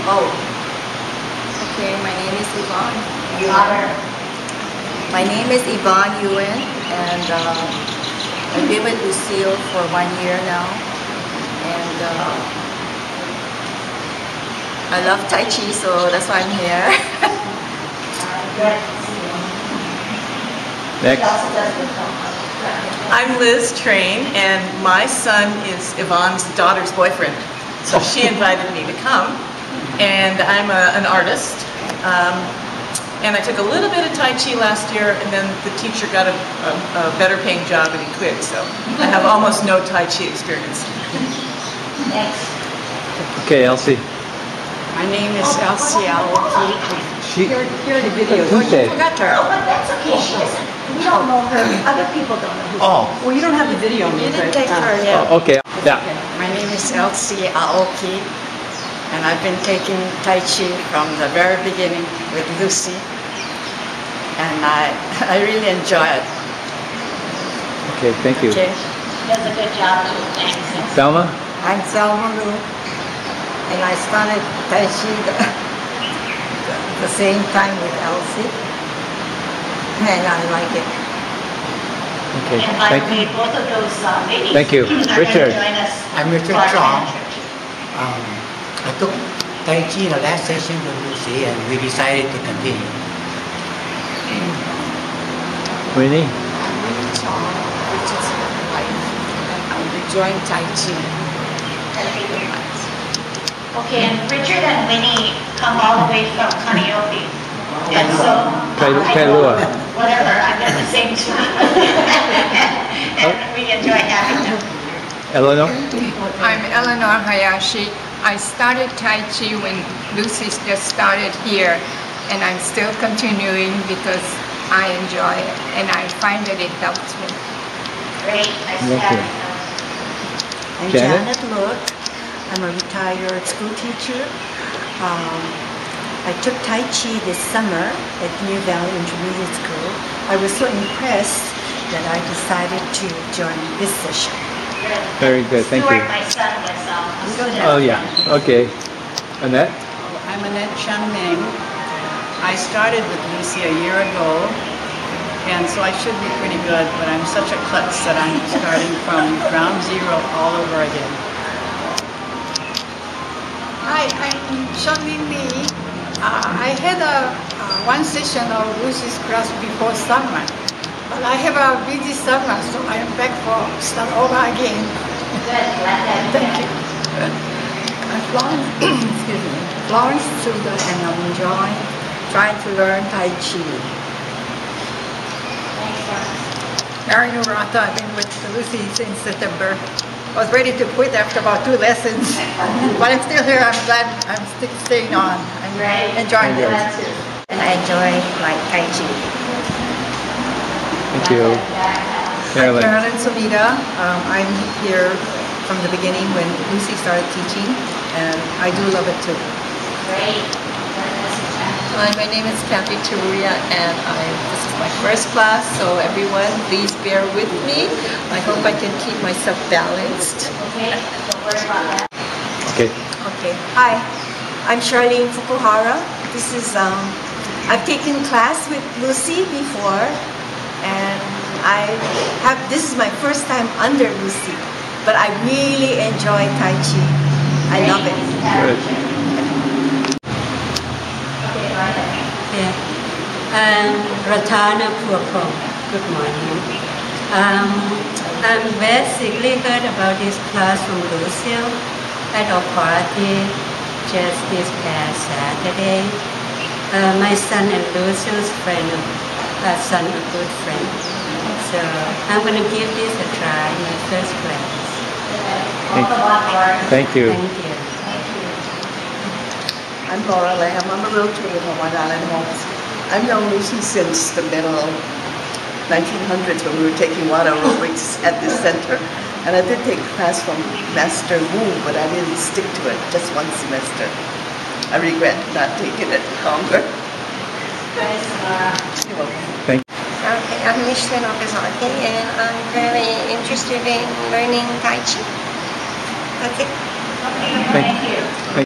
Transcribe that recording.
Oh. Okay, my name is Yvonne. My name is Yvonne Yuen, and I've been with Lucille for 1 year now. And I love Tai Chi, so that's why I'm here. Next. I'm Liz Train, and my son is Yvonne's daughter's boyfriend. So she invited me to come, and I'm an artist. And I took a little bit of Tai Chi last year, and then the teacher got a better paying job and he quit, so I have almost no Tai Chi experience. Next. Okay, Elsie. My name is Elsie Aoki. Here are the videos. Who said? Forgot her. Oh, but that's okay. She doesn't. We don't know her. Other people don't know who. Oh. Well, you don't have the video. You didn't take her yet. Oh, okay. Yeah. My name is Elsie Aoki, and I've been taking Tai Chi from the very beginning with Lucy, and I really enjoy it. Okay, thank you. Okay. She does a good job too. Thanks. Selma? I'm Selma Lu, and I started Tai Chi the same time with Elsie, and I like it. Okay, And by the thank way, you. both of those ladies Thank you. are Richard. going to join us. I'm Richard for our Chong. church. I took Tai Chi the last session with Lucy, and we decided to continue. Winnie? I'm Winnie Chong, Richard's wife, and I joined Tai Chi. Okay, and Richard and Winnie come all the way from Kaneohe. And so, Kailua. whatever, I've got the same two. And we enjoy having them. Eleanor? I'm Eleanor Hayashi. I started Tai Chi when Lucy just started here, and I'm still continuing because I enjoy it and I find that it helps me. Great, nice to have you. I'm Janet? Janet Look. I'm a retired school teacher. I took Tai Chi this summer at New Valley Intermediate School. I was so impressed that I decided to join this session. Good. Very good, thank you. Stuart, my son, was Oh, yeah. Okay. Annette? I'm Annette Chung Ming. I started with Lucy a year ago, and so I should be pretty good, but I'm such a klutz that I'm starting from ground zero all over again. Hi, I'm Shangmin Lee. I had one session of Lucy's class before summer, but I have a busy summer, so I'm back for start over again. Good, glad to have you. Thank you. I'm Florence, excuse me, Florence Tsuda, and I'm enjoying trying to learn Tai Chi. Thanks, Florence. Mary Urata, I've been with Lucy since September. I was ready to quit after about 2 lessons, but I'm still here. I'm glad I'm still staying on. I'm Great. enjoying it. Glad to. And I enjoy my Tai Chi. Thank you. Carolyn? Carolyn Sumida. I'm here from the beginning when Lucy started teaching, and I do love it too. Great. Hi, my name is Kathy Teruya, and this is my first class, so everyone, please bear with me. I hope I can keep myself balanced. Okay, don't worry about that. Okay. Okay. Hi, I'm Charlene Fukuhara. This is I've taken class with Lucy before, and this is my first time under Lucy, but I really enjoy Tai Chi. I love it. Good. I'm Ratana Purpong. Good morning. I'm basically heard about this class from Lucille at our party just this past Saturday. My son and Lucille's friend, son, a good friend. So I'm going to give this a try in my first class. Thank you. Thank you. I'm Laura Lamb. I'm a realtor in Hawaiian Island Homes. I've known Lucy since the middle 1900s when we were taking water aerobics at this center. And I did take a class from Master Wu, but I didn't stick to it, just one semester. I regret not taking it longer. You're welcome. Thank you. Okay, I'm Micheline Okazaki, and I'm very interested in learning Tai Chi. That's it. Thank you.